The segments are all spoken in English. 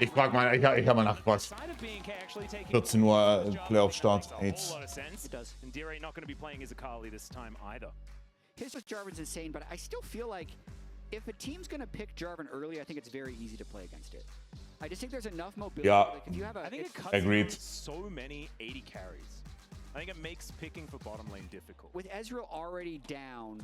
Ich frag mal, ich hab mal nachgefragt. 14 Uhr Playoff-Start. AIDS. Here's what Jarvan's insane, but I still feel like if a team's going to pick Jarvan early, I think it's very easy to play against it. I just think there's enough mobility. Yeah, like if you have I think it cuts agreed. So many 80 carries. I think it makes picking for bottom lane difficult. With Ezreal already down,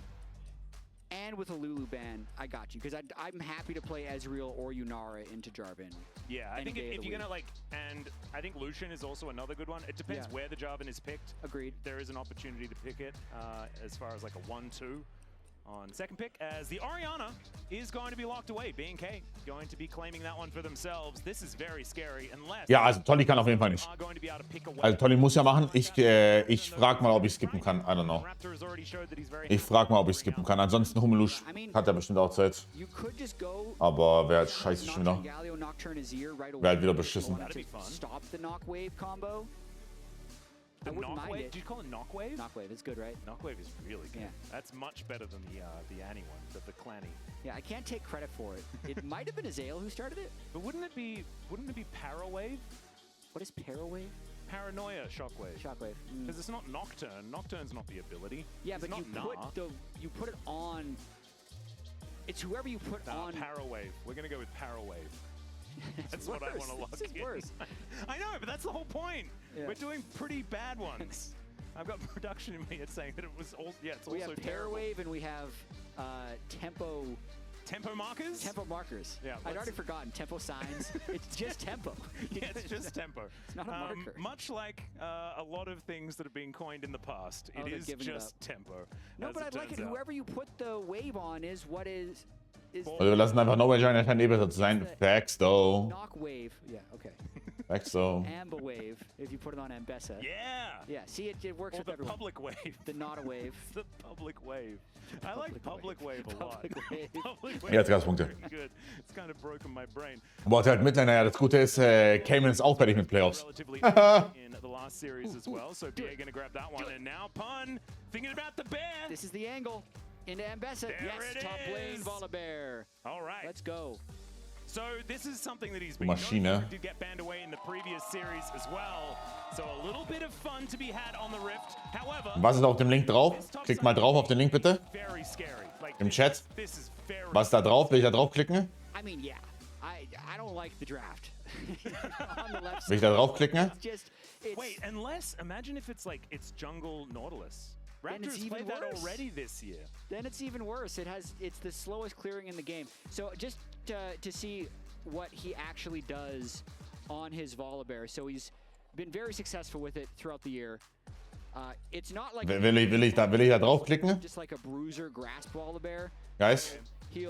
and with a Lulu ban, I got you. Because I'm happy to play Ezreal or Yunara into Jarvan. Yeah, I think if you're going to, like, and I think Lucian is also another good one. It depends where the Jarvan is picked. Agreed. There is an opportunity to pick it as far as like a 1-2 on second pick, as the Orianna is going to be locked away. BNK going to be claiming that one for themselves. This is very scary, unless Ja, also Tolly kann auf jeden Fall nicht. Also Tolly muss ja machen. Ich frag mal, ob ich skippen kann. I don't know. Ich frag mal, ob ich skippen kann. Ansonsten Hummelusch hat er bestimmt auch Zeit. Aber wäre halt scheiße schon wieder. Wäre halt wieder beschissen. The Knockwave? Did you call it Knockwave? Knockwave, it's good, right? Knockwave is really good. Yeah. That's much better than the Annie one, the Clanny. Yeah, I can't take credit for it. It might have been Azael who started it. But wouldn't it be Parawave? What is Parawave? Paranoia Shockwave. Shockwave. Because it's not Nocturne. Nocturne's not the ability. Yeah, but you put it on. It's whoever you put on. Parawave. We're gonna go with Parawave. That's what I want to lock in. Worse. I know, but that's the whole point. Yeah. We're doing pretty bad ones. I've got production in my head saying that it was all. Yeah, it's we also have terrible. Parawave and we have tempo. Tempo markers? Tempo markers. Yeah, I'd already forgotten. Tempo signs. It's just tempo. Yeah, it's just tempo. It's not a marker. Much like a lot of things that have been coined in the past, it is just tempo. No, but I like it. Whoever you put the wave on is what is. Also wir lassen einfach No Way Giant scheint eh besser zu sein. Facts though. Knock wave. Yeah, okay. Facts though. Amba wave, if you put it on Ambessa. Yeah! Yeah, see, it works with everyone. The public wave. The not a wave. The public wave. I like public wave a lot. Public wave. Jetzt Gaspunkte. Good. It's kind of broken my brain. Boah, halt Midlaner, ja, das Gute ist, Cayman ist auch fertig mit Playoffs. In the last series as well, so BA gonna grab that one, and now Pun thinking about the bear. This is the angle. Into Ambessa. Yes, top lane, Volibear. All right. Let's go. So this is something that he's been Maschine. Did get banned away in the previous series as well. So a little bit of fun to be had on the Rift. However, was ist auf dem Link drauf? Klickt mal drauf auf den Link bitte. Very scary. Like, im Chat. This is very was ist da drauf? Will ich da draufklicken? I mean, yeah. I don't like the draft. On the left Will ich da draufklicken? Wait, unless imagine if it's like it's jungle Nautilus. Raptors played that already this year. Then it's even worse. It's the slowest clearing in the game. So just to see what he actually does on his Volibear. So he's been very successful with it throughout the year. It's not like will ich da draufklicken? Just like a bruiser grasp Volibear. Guys. He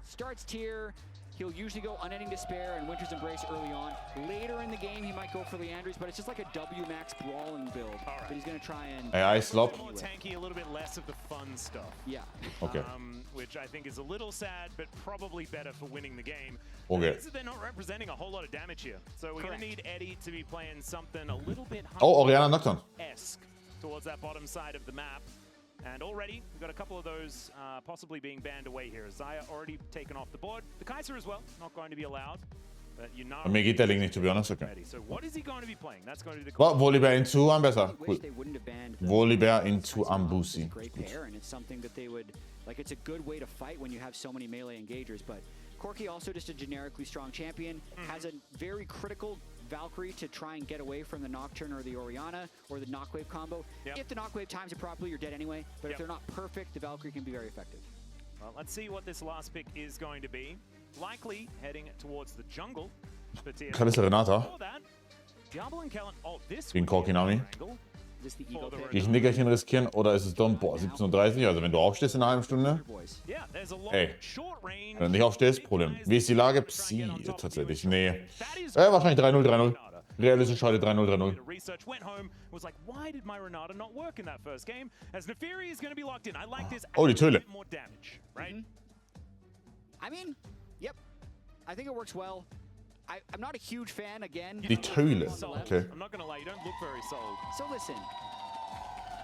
starts tier. He'll usually go Unending Despair and Winter's Embrace early on. Later in the game, he might go for Leandry's, but it's just like a W-Max brawling build. Right. But he's going to try and... AI slop. A little more tanky, a little bit less of the fun stuff. Yeah. Okay. Which I think is a little sad, but probably better for winning the game. Okay. They're not representing a whole lot of damage here. So we're going to need Eddie to be playing something a little bit... Orianna Nocturne. ...esque towards that bottom side of the map. And already, we've got a couple of those possibly being banned away here. Zaya already taken off the board. The Kaiser as well, not going to be allowed. But you know, mir geht der Link nicht, to be honest. Okay. So what is he going to be playing? That's going to be the Volibear into Ambessa. Cool. Volibear into Ambusi. Great pair, and it's something that they would like. It's a good way to fight when you have so many melee engagers. But Corki also just a generically strong champion, has a very critical Valkyrie to try and get away from the Nocturne or the Orianna or the Knockwave combo. Yep. If the Knockwave times it properly, you're dead anyway. But if they're not perfect, the Valkyrie can be very effective. Well, let's see what this last pick is going to be. Likely heading towards the jungle. Kalista Renata. Gegen Corki Nami. Gehe ich ein Nickerchen riskieren oder ist es dann, 17:30 Uhr, also wenn du aufstehst in einer halben Stunde? Ey, wenn du nicht aufstehst, Problem. Wie ist die Lage? Psi, tatsächlich, nee. Wahrscheinlich 3-0, 3-0. Realistisch heute 3-0, 3-0. Oh, die Töle. I mean, yep. I think it works well. I'm not a huge fan, again. Die Töle, okay. I'm not gonna lie, you don't look very sold. So listen,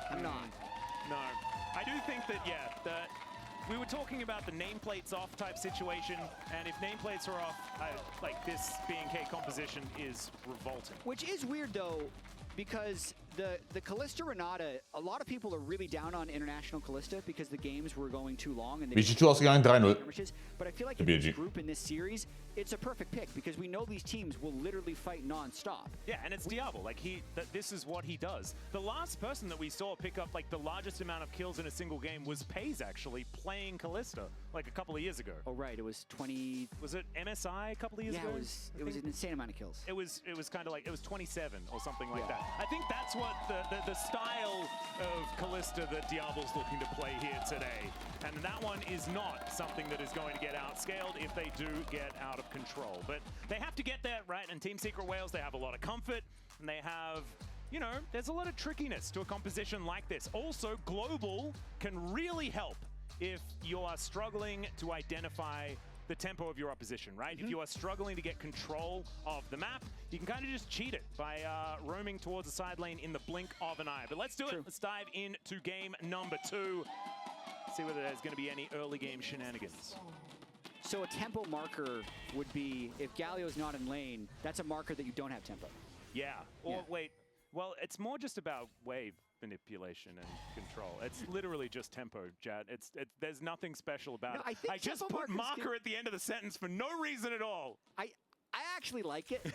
I'm not. No, I do think that, yeah, we were talking about the nameplates off type situation, and if nameplates are off, like this B&K composition is revolting. Which is weird though, because the Kalista Renata, a lot of people are really down on International Kalista because the games were going too long. And Wie ist die Tour ausgegangen? 3-0. But I feel like in this group, in this series, it's a perfect pick because we know these teams will literally fight non-stop. Yeah, and it's Diablo. Like this is what he does. The last person that we saw pick up like the largest amount of kills in a single game was Paze actually playing Kalista like a couple of years ago. Oh right, it was 20. Was it MSI a couple of years ago? Yeah, it was an insane amount of kills. It was kind of like it was 27 or something like that. I think that's what the style of Kalista that Diablo's looking to play here today. And that one is not something that is going to get outscaled if they do get out of control. But they have to get there, right? And Team Secret Whales, they have a lot of comfort, and they have, you know, there's a lot of trickiness to a composition like this. Also, Global can really help if you are struggling to identify the tempo of your opposition, right? If you are struggling to get control of the map, you can kind of just cheat it by roaming towards the side lane in the blink of an eye. But let's do it. Let's dive into game number 2. See whether there's going to be any early game shenanigans. So a tempo marker would be, if Galio's not in lane, that's a marker that you don't have tempo. Yeah. Or wait, well, it's more just about wave manipulation and control. It's literally just tempo, Jad. There's nothing special about it. I just put marker at the end of the sentence for no reason at all. I actually like it,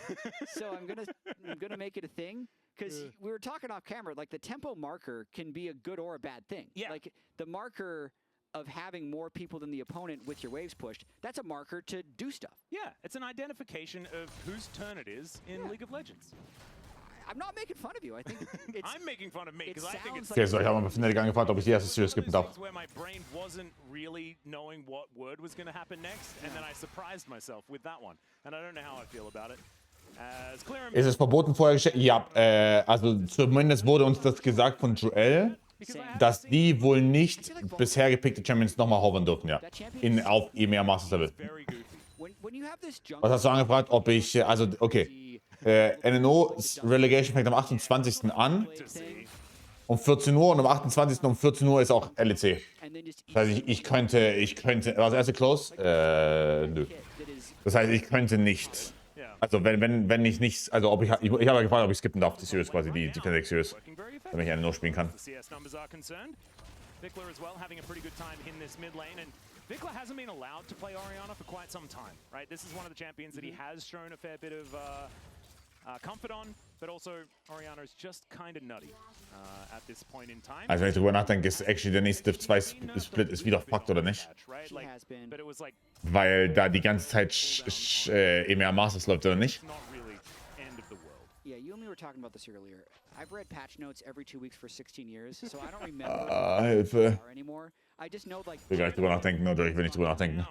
so I'm gonna make it a thing. Because we were talking off camera, like the tempo marker can be a good or a bad thing. Yeah. Like the marker of having more people than the opponent with your waves pushed, that's a marker to do stuff. Yeah, it's an identification of whose turn it is in League of Legends. I'm not making fun of you. I think it's... I'm making fun of me because I think it's... Okay, so ich habe mal Finale angefragt, ob ich die erste Series skippen darf. where my brain wasn't really knowing what word was going to happen next, and then I surprised myself with that one. And I don't know how I feel about it. Ist es verboten vorher gestellt? Ja, also zumindest wurde uns das gesagt von Joel, dass die wohl nicht bisher gepickte Champions nochmal hovern dürfen, ja. Auf EMEA Masters Level. Was hast du angefragt? Ob ich, also, okay. NNO Relegation fängt am 28. an. Um 14 Uhr und am 28. um 14 Uhr ist auch LEC. Das heißt, ich könnte, war das erste Close? Nö. Das heißt, ich könnte nicht. Also wenn ich nicht, also ob ich habe ja gefragt, ob ich skippen darf, die Series quasi, die Fnatic Series, damit ich eine nur spielen kann. Vikla as well having a pretty good time in this mid lane, and Vikla hasn't been allowed to play Orianna for quite some time, right? This is one of the champions that he has shown a fair bit of comfort on, but also Orianna is just kind of nutty at this point in time. Also wenn ich drüber nachdenke, ist actually der nächste 2 Split ist wieder fucked, oder nicht? Weil da die ganze Zeit EMEA Masters läuft, oder nicht? Yeah, you and me were talking about this earlier. I've read patch notes every 2 weeks for 16 years, so I don't remember Hilfe. anymore. I just know, like, Ich will gar nicht drüber nachdenken, oder ich will nicht drüber nachdenken.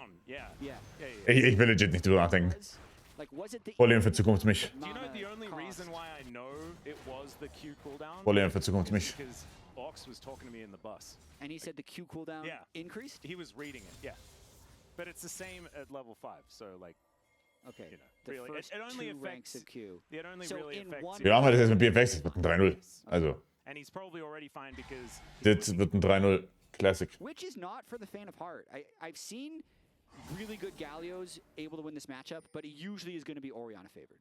Ich will legit nicht drüber nachdenken. Problem für Zukunft mich. Problem für Zukunft mich. Ox was talking to me in the bus. And he said the Q cooldown increased? He was reading it, yeah. But it's the same at level 5, so like, okay, you know, really, it only affects Q. It only really affects. Wir machen halt das mit BFX, das wird ein 3-0. Also. And he's probably already fine because Das wird ein 3-0 Classic. Which is not for the faint of heart. I've seen really good Galios able to win this matchup, but it usually is going to be Orianna favored.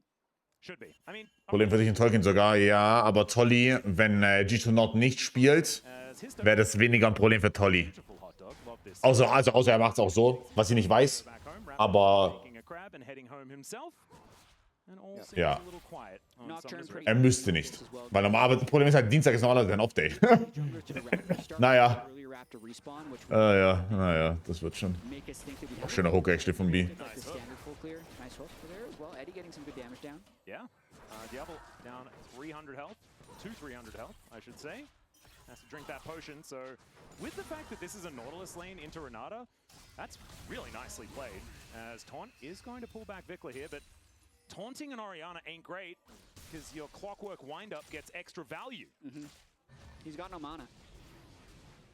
Should be. I mean, Problem für dich in Tolkien sogar, ja, aber Tolly, wenn G2 Nord nicht spielt, wäre das weniger ein Problem für Tolly. Also er macht es auch so, was ich nicht weiß, aber ja, er müsste nicht, weil normal, das Problem ist halt, Dienstag ist normalerweise ein Off-Day. Naja, das wird schon. Auch schöner Hook actually von B. Yeah, Diablo down 300 health, 300 health, I should say. Has to drink that potion, so with the fact that this is a Nautilus lane into Renata, that's really nicely played, as Taunt is going to pull back Vikla here, but taunting an Orianna ain't great, because your Clockwork wind-up gets extra value. He's got no mana.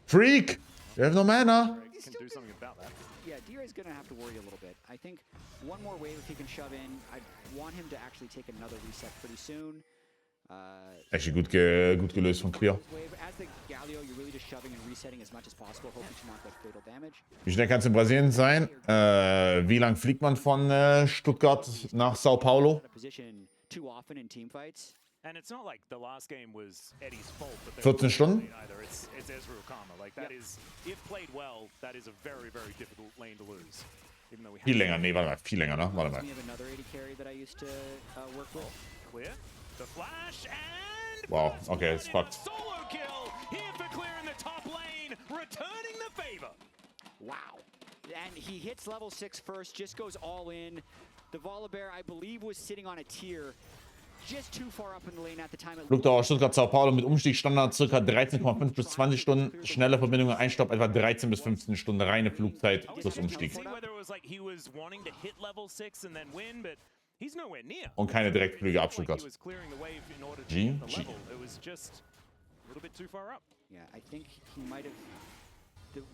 Freak! You have no mana! Can do something about that. Yeah, D-Ray's gonna have to worry a little bit. I think one more wave if he can shove in. I want him to actually take another reset pretty soon. Echt gut gelöst von Clear. Wie schnell kann es in Brasilien sein? Wie lang fliegt man von Stuttgart nach Sao Paulo? And it's not like the last game was Eddie's fault, but 14 Stunden? it's Ezreal Karma. Like that is, if played well, that is a very, very difficult lane to lose. Even though we Viel länger, nee, warte mal, viel länger, ne? Warte mal. Clear the flash and Wow, okay, it's fucked. solo kill here for Clear in the top lane, returning the favor. Wow. And he hits level 6 first, just goes all in. The Volibear, I believe, was sitting on a tier. Just too far up in the lane at the time. Flugdauer Stuttgart Sao Paulo mit Umstiegsstandard ca. 13,5 bis 20 Stunden. Schnelle Verbindungen, Einstopp etwa 13 bis 15 Stunden. Reine Flugzeit plus Umstieg. Und keine Direktflüge ab Stuttgart. G? G. Yeah, I think he might have...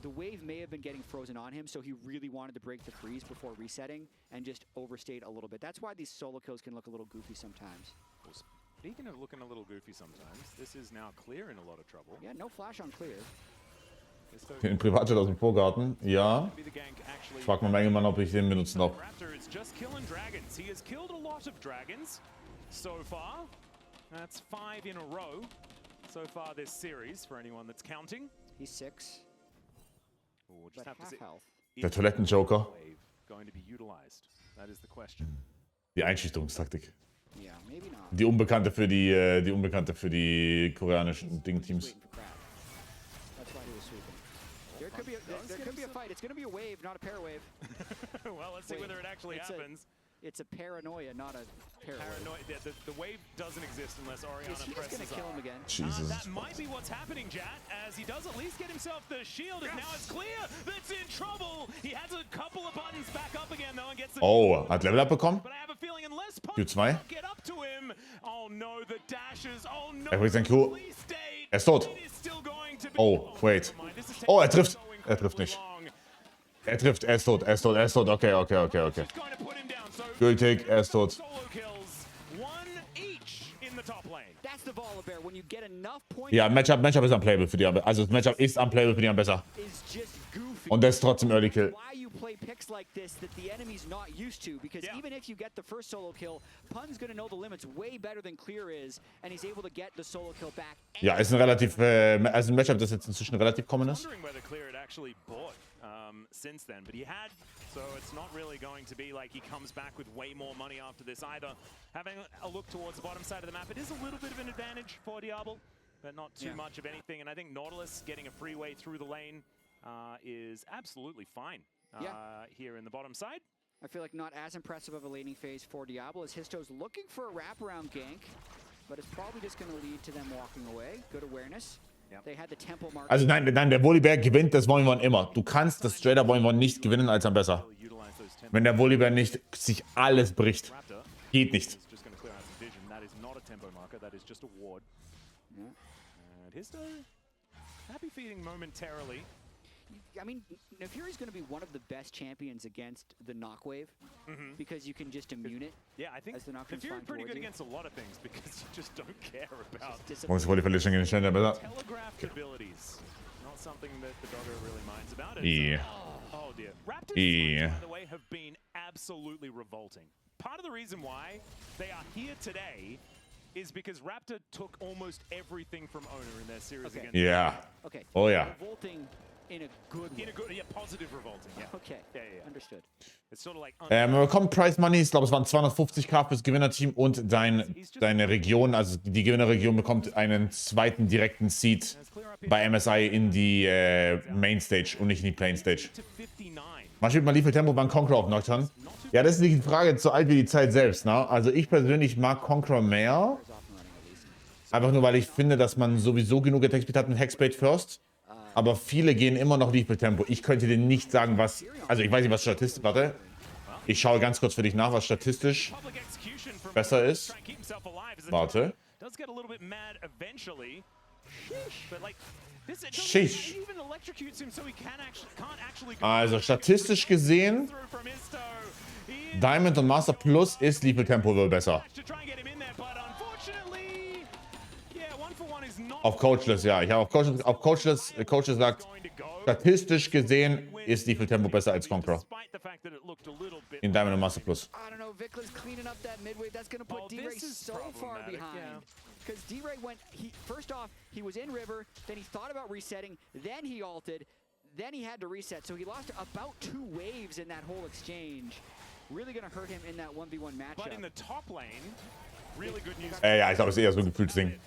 The wave may have been getting frozen on him, so he really wanted to break the freeze before resetting and just overstayed a little bit. That's why these solo kills can look a little goofy sometimes. Well, speaking of looking a little goofy sometimes, this is now Clear in a lot of trouble. Yeah, no flash on Clear. Den Privatjet aus dem Vorgarten, ja. Ich frag mal Mengemann, ob ich den benutzen darf. Raptor is just killing dragons. He has killed a lot of dragons so far. That's 5 in a row so far this series for anyone that's counting. He's 6. We'll just have to see. Der Toilettenjoker. Die Einschüchterungstaktik. Yeah, maybe not. Die Unbekannte für die koreanischen Ding-Teams. That's why he was sweeping. There could be a fight. It's going to be a wave, not a parawave. Well, let's see whether it actually happens. It's a paranoia, not a parawave. The wave doesn't exist unless Orianna Is he just presses going to kill him again? Jesus. That might be what's happening, Jat, as he does at least get himself the shield, and now it's Clear that's in trouble. He has a couple of buttons back up again, though, and gets the Oh, hat Level Up bekommen? But I have a feeling unless Q2. get up to him. Oh no, the dashes. Oh no. Er bringt sein Q. Er ist tot. Oh, wait. Oh, er trifft. Er trifft nicht. Er trifft, er ist tot, er ist tot, er ist tot. Okay. Gültig, er ist tot. Ja, Matchup ist unplayable für die. Also das Matchup ist unplayable für die besser. Und das ist trotzdem Early Kill. Play picks like this that the enemy's not used to, because even if you get the first solo kill, Pun's gonna know the limits way better than Clear is, and he's able to get the solo kill back. Ja, ist ein relativ, also ein Matchup, das jetzt inzwischen relativ common ist. Since then, but he had, so it's not really going to be like he comes back with way more money after this either. Having a look towards the bottom side of the map, it is a little bit of an advantage for Diablo, but not too much of anything, and I think Nautilus getting a free way through the lane is absolutely fine here in the bottom side. I feel like not as impressive of a laning phase for Diablo, as Histo's looking for a wraparound gank, but it's probably just going to lead to them walking away. Good awareness. Also nein, der Volibear gewinnt das Volibear immer. Du kannst das straight up Volibear nicht gewinnen als am besser. Wenn der Volibear nicht sich alles bricht. Geht nicht. I mean, Nefuri's going to be one of the best champions against the Knockwave because you can just immune it. Yeah, I think Nefuri's pretty good against a lot of things because you just don't care about telegraphed abilities. Not something that the Doggo really minds about. Yeah. Oh dear. Raptors, by the way, have been absolutely revolting. Part of the reason why they are here today is because Raptor took almost everything from Owner in their series against. Yeah. Okay. Oh yeah. Revolting in a good way. Positive revolting. Yeah. Okay. Yeah. Understood. It's sort of like man bekommt Prize Money, ich glaube es waren 250k fürs Gewinnerteam und deine Region, also die Gewinnerregion bekommt einen zweiten direkten Seed bei MSI in die Mainstage und nicht in die Plainstage. Man spielt mal Lethal Tempo beim Conqueror auf Nocturne. Ja, das ist die Frage, so alt wie die Zeit selbst, ne? Also ich persönlich mag Conqueror mehr. Einfach nur, weil ich finde, dass man sowieso genug Attack-Speed hat mit Hexblade First. Aber viele gehen immer noch Lethal Tempo. Ich könnte dir nicht sagen, was... Also ich weiß nicht, was statistisch... Warte. Ich schaue ganz kurz für dich nach, was statistisch besser ist. Warte. Sheesh. Also statistisch gesehen, Diamond und Master Plus ist Lethal Tempo wohl besser. Auf Coachless, ja. Ich habe auf Coachless gesagt, statistisch gesehen ist die für Tempo besser als Conqueror. In Diamond und Master Plus. I don't know, Vicla's cleaning up that mid-wave. That's going to put D-Ray so far behind. Because D-Ray went, first off, he was in river, then he thought about resetting, then he ulted, then he had to reset. So he lost about 2 waves in that whole exchange. Really going to hurt him in that 1v1 matchup. But in the top lane, really good news. Ja, ich glaube, es ist eher so ein Gefühlsding.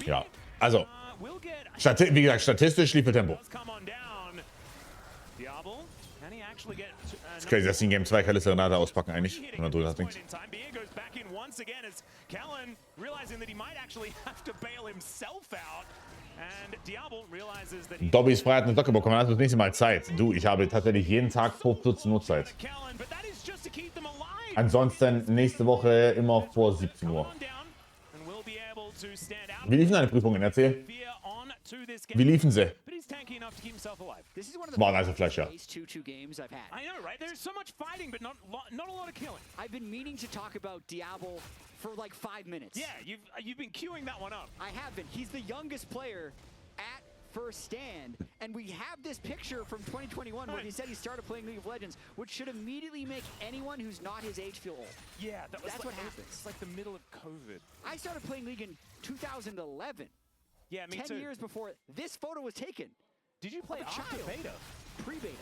Ja, also, wie gesagt, statistisch lief Tempo. Das ist crazy, dass sie in Game 2 keine Serenade auspacken eigentlich. Wenn man drüber nachdenkt. Dobbys Frei hat eine Socke bekommen, also das nächste Mal Zeit. Du, ich habe tatsächlich jeden Tag vor 14 Uhr Zeit. Ansonsten nächste Woche immer vor 17 Uhr. Wie liefen deine Prüfungen? Erzähl. Wie liefen sie? War nice Flash, ja. I know, right? There's so much fighting, but not a lot of killing. I've been meaning to talk about Diablo for like 5 minutes. Yeah, you've been queuing that one up. I have been. He's the youngest player at first stand, and we have this picture from 2021 where he said he started playing League of Legends, which should immediately make anyone who's not his age feel old. Yeah, that's like, what happens. It's like the middle of COVID. I started playing League in 2011. Yeah, me 10 too. 10 years before this photo was taken. Did you play after beta? Pre-beta.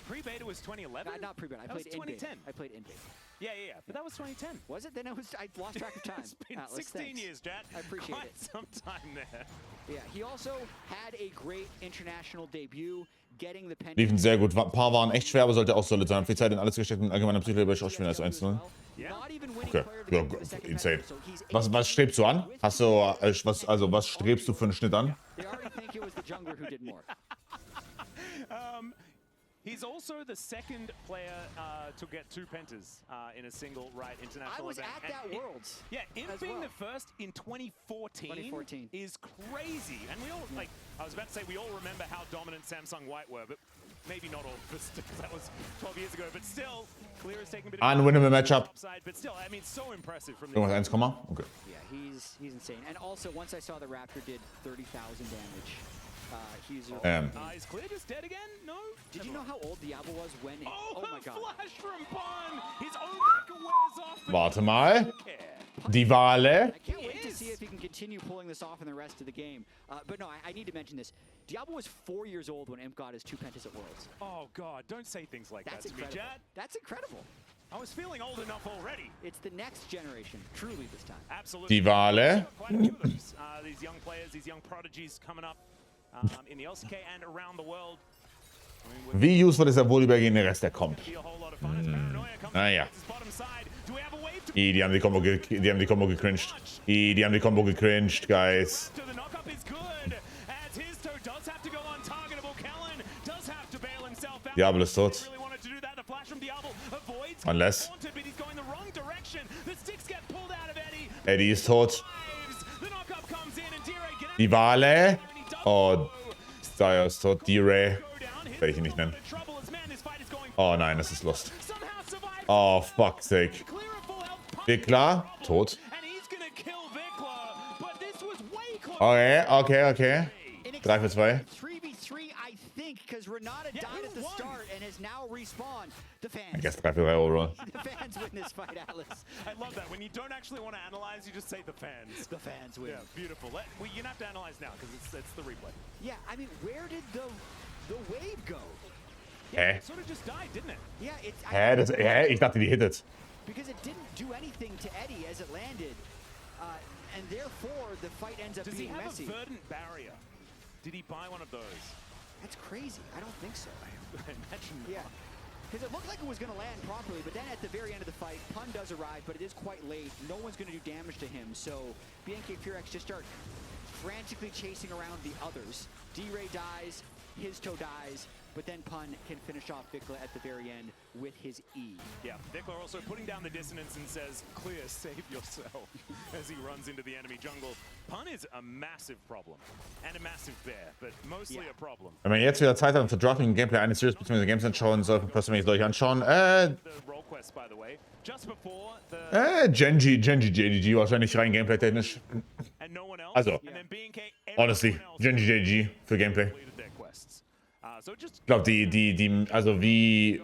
Pre-beta was 2011? Not pre-beta. I played in 2010. beta. I played in beta. Yeah. But that was 2010. Was it? Then I lost track of time. It's been Atlas, 16 thanks. years, Jet. I appreciate Quite it. some time there. Yeah, he also had a great international debut, getting the pen. Liefen sehr gut. Ein paar waren echt schwer, aber sollte auch solid sein. Viel Zeit in alles gesteckt und allgemeiner Psychologie auch spielen als 1-0. Okay, ja, insane. Was strebst du an? Hast du, was strebst du für einen Schnitt an? He's also the second player to get 2 pentas in a single right international I was event. At that Worlds. Yeah, him being the first in 2014 is crazy. And we all, like, I was about to say, we all remember how dominant Samsung White were, but maybe not all of us, because that was 12 years ago. But still, Clear is taking a bit of Unwinnable matchup. Upside, but still, I mean, so impressive from the... Irgendwas 1, okay. Yeah, he's insane. And also, once I saw the Raptor did 30,000 damage, he's... Is Clear just dead again? No? Did you know how old Diablo was when... Oh my God. Flash from Pun! His own wears off... Warte mal. Die Wale. I can't wait to see if he can continue pulling this off in the rest of the game. But no, I need to mention this. Diablo was 4 years old when Imp got his 2 pentas at Worlds. Oh God, don't say things like that to me, Jad. That's incredible. I was feeling old enough already. It's the next generation, truly this time. Absolutely. Die Wale. Quite a few of those, these young players, these young prodigies coming up in the LCK and around the world. Wie useful ist der Volleyball gegen den Rest, der kommt? Naja. Die haben die Combo gecringed. Die haben die Combo gecringed, guys. Diablo ist tot. Unless. Eddie ist tot. Die Wale. Oh, Styre ist tot. D-Ray. Werde ich ihn nicht nennen. Oh nein, das ist Lust. Oh, fuck's sake. Vikla, tot. Okay. 3 für 2. 3v3, I think, because Renata died at the start and has now respawned. The fans. I guess 3 für 3 overall. The fans win this fight, Atlas. I love that. When you don't actually want to analyze, you just say the fans. The fans win. Yeah, beautiful. You're gonna have to analyze now because it's the replay. Yeah, I mean, where did the wave go? Yeah, it sort of just died, didn't it? Yeah, Ich dachte, die hittet. Because it didn't do anything to Eddie as it landed, and therefore the fight ends up being messy. Does he have a verdant barrier? Did he buy one of those? That's crazy. I don't think so. I imagine not. Yeah. Because it looked like it was going to land properly, but then at the very end of the fight, Pun does arrive, but it is quite late. No one's going to do damage to him, so BNK Furex just start frantically chasing around the others. D-Ray dies, his toe dies, but then Pun can finish off Vikla at the very end with his E. Yeah, Vikla also putting down the dissonance and says, Clear, save yourself, as he runs into the enemy jungle. Pun is a massive problem, and a massive bear, but mostly a problem. Wenn man jetzt wieder Zeit hat, für Dropping Gameplay eine Series bzw. Games anschauen soll, soll ich anschauen. this, by the way. Just before the Genji, JDG wahrscheinlich rein gameplay-technisch. and no one else. Also, And then BNK, honestly, everyone else Genji, JDG für Gameplay. completed their quests. So just Ich glaube, also wie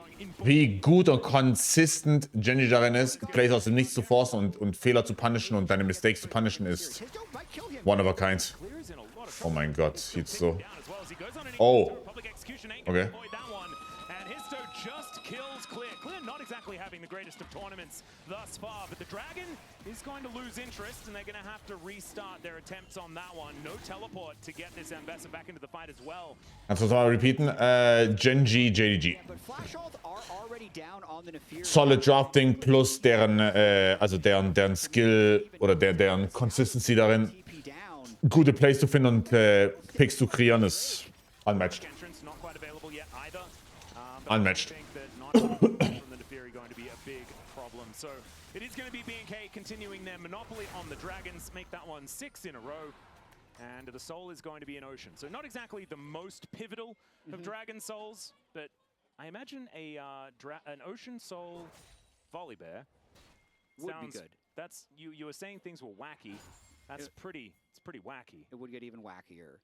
gut und consistent Genji darin ist, Plays aus dem Nichts zu forcen und Fehler zu punishen und deine Mistakes zu punishen, ist one of a kind. Oh mein Gott, jetzt so. Oh. Okay. Just kills Clear. Clear not exactly having the greatest of tournaments thus far, but the Dragon is going to lose interest and they're going to have to restart their attempts on that one. No teleport to get this Ambassador back into the fight as well. Kannst du das mal repeaten? Genji, JDG. Solid Drafting plus deren, also deren Skill oder deren Consistency darin, gute Plays zu finden und Picks zu kreieren, ist unmatched. Unmatched. So it is going to be BNK continuing their monopoly on the Dragons, make that one 6 in a row. And the Soul is going to be an Ocean. So not exactly the most pivotal of Dragon Souls, but I imagine an Ocean Soul Volley Bear would be good. That's you were saying things were wacky. That's it's pretty wacky. It would get even wackier.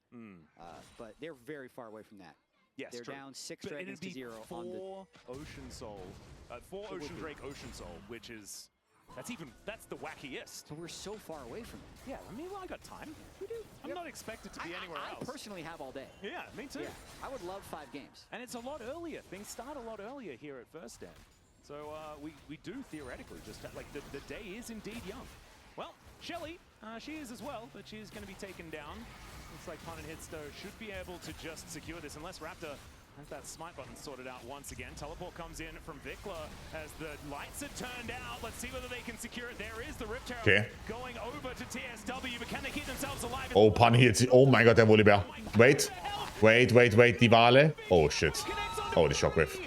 But they're very far away from that. Yes, they're true. down 6 Dragons to 0 on the Ocean Soul, 4 Ocean Drake Ocean Soul, which is that's the wackiest. But we're so far away from it. Yeah, I mean, well, I got time. We do. I'm not expected to be anywhere else. I personally have all day. Yeah, me too. Yeah, I would love 5 games. And it's a lot earlier. Things start a lot earlier here at First Stand. So we do theoretically just like the day is indeed young. Well, Shelly, she is as well, but she's going to be taken down. Looks like Pun and Hitsto should be able to just secure this unless Raptor has that smite button sorted out once again. Teleport comes in from Vikla as the lights are turned out. Let's see whether they can secure it. There is the Rift Herald going over to TSW, but can they keep themselves alive? Oh, Pun hit. Oh mein Gott, der Volleybär. Wait. Die Wale. Oh shit. Oh, die Shockwave.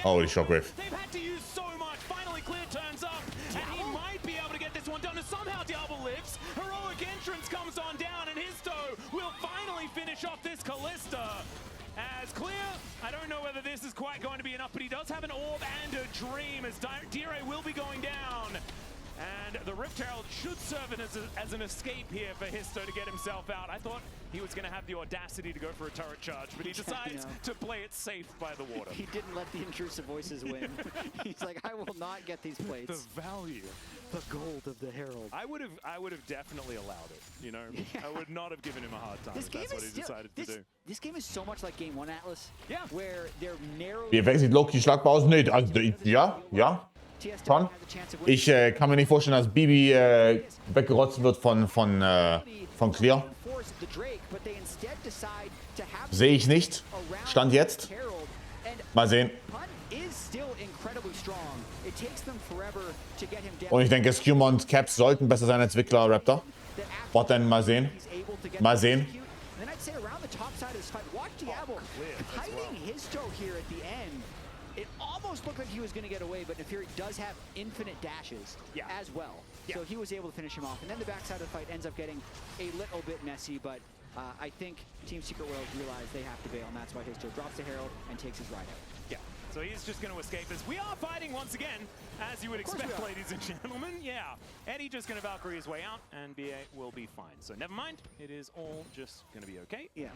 Oh, die Shockwave. They've had to use so much. Finally, Clear turns up, and he might be able to get this one done. And somehow Diablo lives. Heroic entrance comes on down, and Hitsto will finally finish off this Callista. As Clear, I don't know whether this is quite going to be enough, but he does have an orb and a dream as Dire will be going down. And the Rift Herald should serve as an escape here for Hitsto to get himself out. I thought he was going to have the audacity to go for a turret charge, but he decides to play it safe by the water. He didn't let the intrusive voices win. He's like, I will not get these plates. The value. The gold of the Herald. I would have definitely allowed it, you know? Yeah. I would not have given him a hard time if that's what he decided to do. This game is so much like Game 1, Atlas. Yeah. Where they're narrow... BFX sieht Loki schlagbar aus. Nee, also, ja. Ton. Ich kann mir nicht vorstellen, dass Bibi weggerotzt wird von Clear. Sehe ich nicht. Stand jetzt. Mal sehen. Und ich denke, Skewman und Caps sollten besser sein als Wickler Raptor. Botlane, mal sehen. Mal sehen. It almost looked like he was going to get away, but Nefiri does have infinite dashes as well. So he was able to finish him off. And then the backside of the fight ends up getting a little bit messy, but I think Team Secret Worlds realize they have to bail, and that's why Hitsto drops the Herald and takes his ride out. Yeah, so he's just going to escape as we are fighting once again, as you would expect, ladies and gentlemen. Yeah, Eddie just going to Valkyrie his way out, and BA will be fine. So never mind, it is all just going to be okay. Yeah,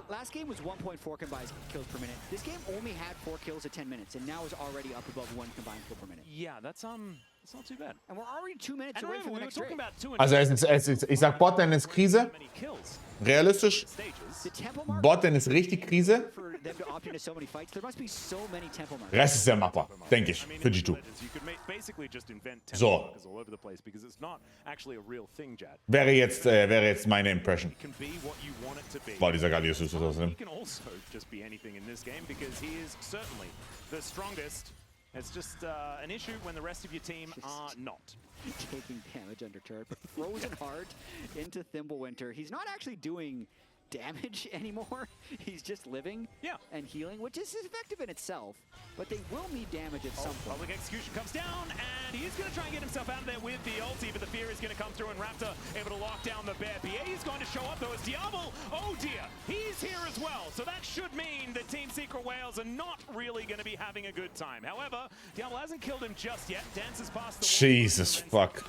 last game was 1.4 combined kills per minute. This game only had 4 kills at 10 minutes, and now is already up above 1 combined kill per minute. Yeah, that's not too bad. And we're already 2 minutes away from the next raid. Also ich sag, Botlane ist Krise. Realistisch. Botlane ist richtig Krise. Rest ist der Mapper, denke ich, für G2. So. Wäre jetzt meine Impression. Boah, dieser Gallius ist das. It's just an issue when the rest of your team are not. Taking damage under turret, but Frozen Heart into Thimblewinter. He's not actually doing damage anymore. He's just living and healing, which is effective in itself, but they will need damage at some point. Public Execution comes down, and he's going to try and get himself out of there with the ulti, but the fear is going to come through, and Raptor able to lock down the bear. BA is going to show up, though, as Diablo, oh dear, he's here as well, so that should mean that Team Secret Whales are not really going to be having a good time. However, Diablo hasn't killed him just yet. Dances past the Jesus fuck.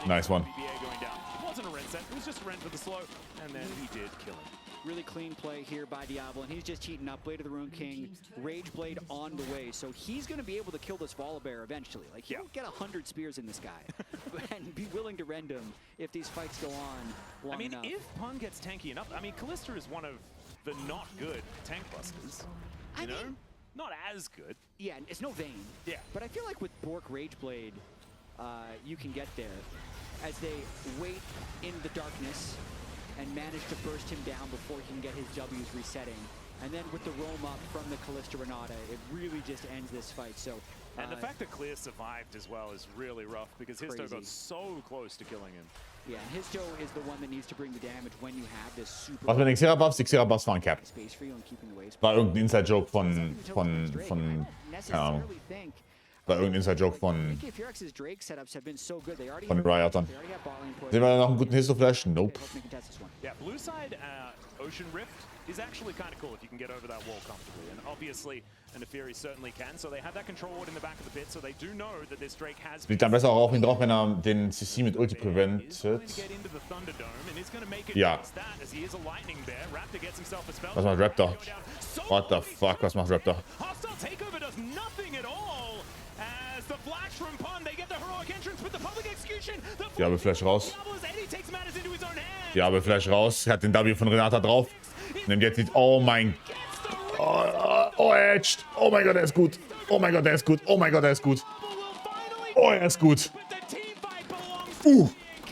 Nice one. It wasn't a Ren set, it was just a Ren for the slow, and then he did kill him. Really clean play here by Diablo, and he's just heating up. Blade of the Rune King, Rage Blade on the way, so he's going to be able to kill this Volibear eventually. Like, he won't get 100 spears in this guy, and be willing to rend him if these fights go on long enough. If Pun gets tanky enough, I mean, Callista is one of the not good tank busters, you know? Not as good. Yeah, it's no Vayne. Yeah. But I feel like with Bork Rage Blade, you can get there as they wait in the darkness and manage to burst him down before he can get his W's resetting. And then with the roam up from the Callista Renata, it really just ends this fight. So, and the fact that Clear survived as well is really rough, because Histo got so close to killing him. Yeah, and Histo is the one that needs to bring the damage when you have this super... Was mit den Xerabuffs? Die Xerabuffs waren capped. War irgendein Inside-Joke von keine Ahnung. War irgendein Inside-Joke von Riotern. Sehen wir noch einen guten Histo-Flash? Nope. Yeah, blue side, Ocean Rift is actually kind of cool if you can get over that wall comfortably, and obviously Neferi certainly can, so they have that control ward in the back of the pit, so they do know that this Drake has... Liegt dann besser auch auf ihn drauf, wenn den CC mit Ulti preventet. Ja. Was macht Raptor? What the fuck, was macht Raptor? Diablo-Flash raus. Diablo-Flash raus. Hat den W von Renata drauf. Nimmt jetzt nicht. Oh mein Gott. Oh, er edged. Oh mein Gott, er ist gut. Oh mein Gott, er ist gut. Oh mein Gott, er ist gut. Oh, er ist gut.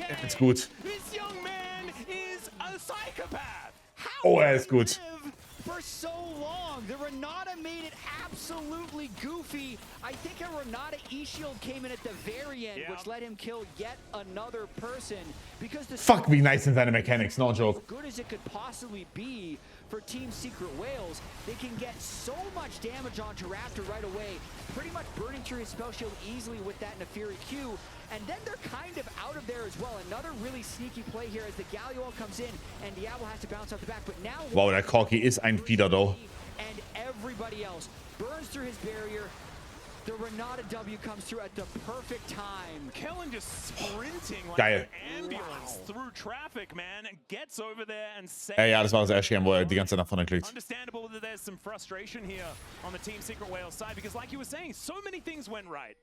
Er ist gut. Oh, er ist gut. The Renata made it absolutely goofy. I think a Renata E-Shield came in at the very end, which let him kill yet another person. Because the Fuck, wie nice sind seine Mechanics, no joke. As good as it could possibly be for Team Secret Whales, they can get so much damage onto Raptor right away, pretty much burning through his spell shield easily with that Neferi Q. And then they're kind of out of there as well. Another really sneaky play here as the Galio comes in and Diablo has to bounce off the back. But now, wow, der Corki ist ein Feeder, though. And everybody else burns through his barrier. The Renata W comes through at the perfect time. Kellen just sprinting like Geil. an ambulance through traffic, man, and gets over there and saves. Ja, das war das Ash-Game, wo die ganze Zeit nach vorne klickt. Understandable that there's some frustration here on the Team Secret Whales side, because like you were saying, so many things went right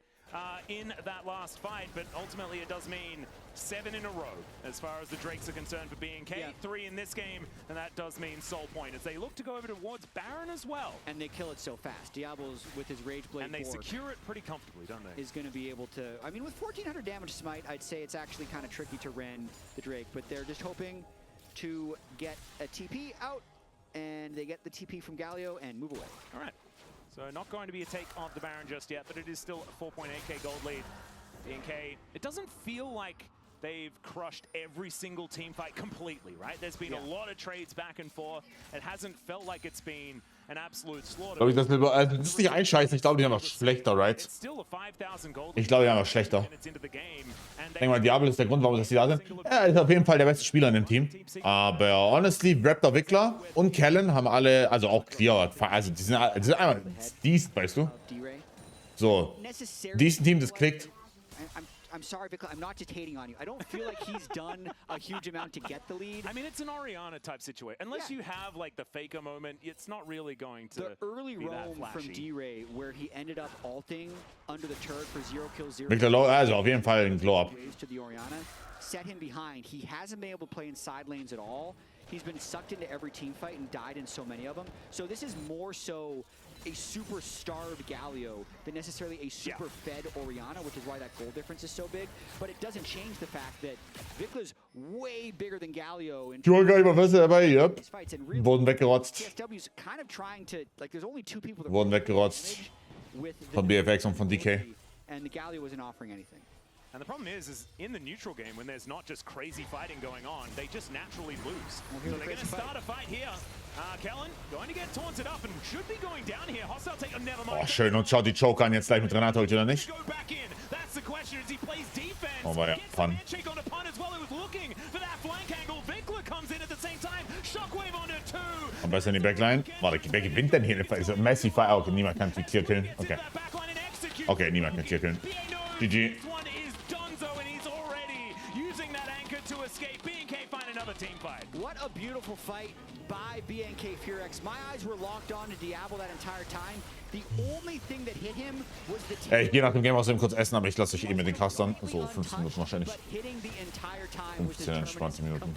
in that last fight, but ultimately it does mean 7 in a row as far as the Drakes are concerned for BNK. 3 in this game, and that does mean Soul Point as they look to go over towards Baron as well. And they kill it so fast. Diablo's with his Rage Blade and they secure it pretty comfortably, don't they? Is going to be able to, I mean, with 1400 damage smite, I'd say it's actually kind of tricky to rend the Drake, but they're just hoping to get a TP out, and they get the TP from Galio and move away. All right. So not going to be a take of the Baron just yet, but it is still a 4.8k gold lead. BNK, it doesn't feel like they've crushed every single team fight completely, right? There's been a lot of trades back and forth. It hasn't felt like it's been an absolute slaughter. Das ist nicht ein Scheiß, ich glaube, die haben noch schlechter, right? Ich glaube, die haben noch schlechter. Ich denke mal, Diablo ist der Grund, warum das die da sind. Er ist auf jeden Fall der beste Spieler in dem Team. Aber honestly, Raptor, Wickler und Kellen haben alle, also auch Clear, also die sind einfach decent, weißt du? So, decent Team, das klickt. I'm sorry, Vic, I'm not just hating on you. I don't feel like he's done a huge amount to get the lead. I mean, it's an Orianna type situation. Unless you have like the Faker moment, it's not really going to the early roam from D-Ray, where he ended up ulting under the turret for 0 kills, 0 also auf jeden Fall ein Glow-Up. To the Orianna, set him behind. He hasn't been able to play in side lanes at all. He's been sucked into every team fight and died in so many of them. So this is more so a super starved Galio than necessarily a super fed Orianna, which is why that goal difference is so big. But it doesn't change the fact that Vikla's way bigger than Galio. Die Holger überfasst dabei, yep. Wurden weggerotzt. TSW's kind of trying to, like, there's only 2 people that wurden weggerotzt. Von BFX und von DK. And the Galio isn't offering anything. And the problem is in the neutral game, when there's not just crazy fighting going on, they just naturally lose. So they're going to start a fight here. Kellen going to get taunted up and should be going down here. Hostile take, oh, never mind. Oh, schön. Und schaut die Joker an, jetzt gleich mit Renate heute, oder nicht? Oh, war ja Fun. Und besser in die Backline. Warte, wer gewinnt denn hier? Also Messi Fire. Okay, niemand kann die Clear killen. Okay. Okay, niemand kann Clear killen. GG. What a beautiful fight by BNK Furex. My eyes were locked on to Diablo that entire time. The only thing that hit him was the team. Ich gehe nach dem Game außerdem kurz essen, aber ich lasse euch eben mit den Castern. So 15 Minuten wahrscheinlich. 15, 20 Minuten.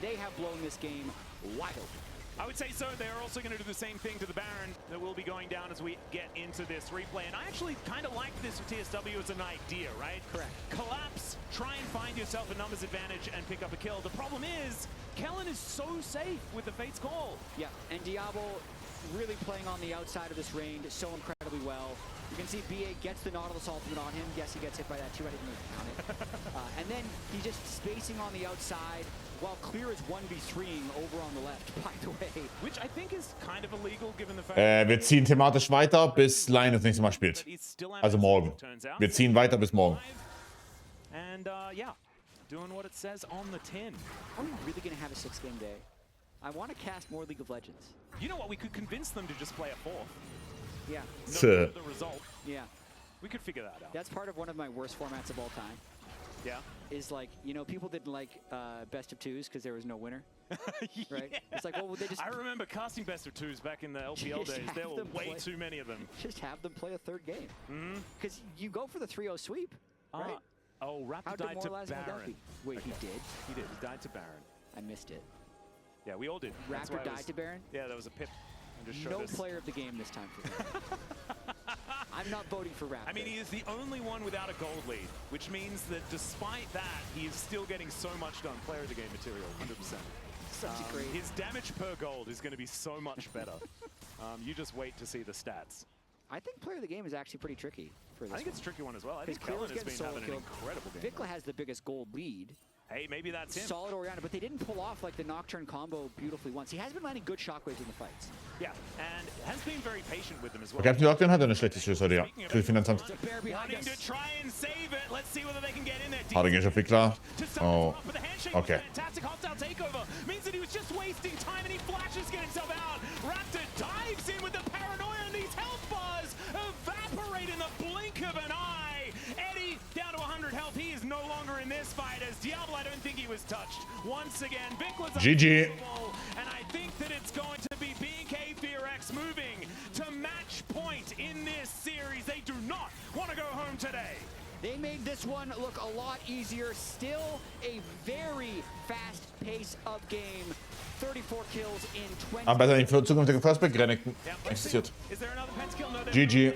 They have blown this game wide open. I would say so. They're also going to do the same thing to the Baron that will be going down as we get into this replay. And I actually kind of like this with TSW as an idea, right? Correct. Collapse, try and find yourself a numbers advantage and pick up a kill. The problem is, Kellen is so safe with the Fate's Call. Yeah, and Diablo really playing on the outside of this range so incredibly well. You can see BA gets the Nautilus ultimate on him. Yes, he gets hit by that too. I didn't even count it. And then he's just spacing on the outside while Clear is 1v3ing over on the left, by the way. Which I think is kind of illegal given the fact Wir ziehen thematisch weiter, bis Lion das nächste Mal spielt. Also morgen. Wir ziehen weiter bis morgen. And yeah, doing what it says on the tin. Are we really going to have a 6-game day? I want to cast more League of Legends. You know what? We could convince them to just play a 4th. Yeah. No the result. Yeah. We could figure that out. That's part of one of my worst formats of all time. Yeah. Is like, you know, people didn't like best of 2s because there was no winner. Yeah. Right? It's like, well, they just... I remember casting best of 2s back in the LPL days. There were way too many of them. Just have them play a 3rd game. Because you go for the 3-0 sweep, right? Oh, Raptor died to Baron. Wait, okay. He did? He did. He died to Baron. I missed it. Yeah, we all did. Raptor died to Baron? Yeah, there was a pip. No player of the game this time for me. I'm not voting for Raptor. I mean, he is the only one without a gold lead, which means that despite that, he is still getting so much done. Player of the game material, 100%. Such a great... His damage per gold is going to be so much better. You just wait to see the stats. I think player of the game is actually pretty tricky for this. I think it's a tricky one as well. I think Kellen has been having an incredible game. Vikla has the biggest gold lead. Hey, maybe that's him. Solid Oriana, but they didn't pull off like the Nocturne combo beautifully once. He has been landing good shockwaves in the fights. Yeah, and has been very patient with them as well. Captain Nocturne hat eine schlechte Schuss heute, ja. Finanzamt. Harder Gage auf Vikla. Oh. Okay. Means that he was just wasting time and he flashes, get himself out. Raptor dives in with the paranoia and these health bars evaporate in the blink of an eye. Eddie down to 100 health. He is no longer in this fight as Diablo, I don't think he was touched. Once again, Vikla's GG. And I think that it's going to be BNK Furex moving to match point in this series. They do not want to go home today. They made this one look a lot easier. Still a very fast pace of game. 34 kills in 20. Aber bei seinen zukünftigen First-Pick-Renekten existiert. GG.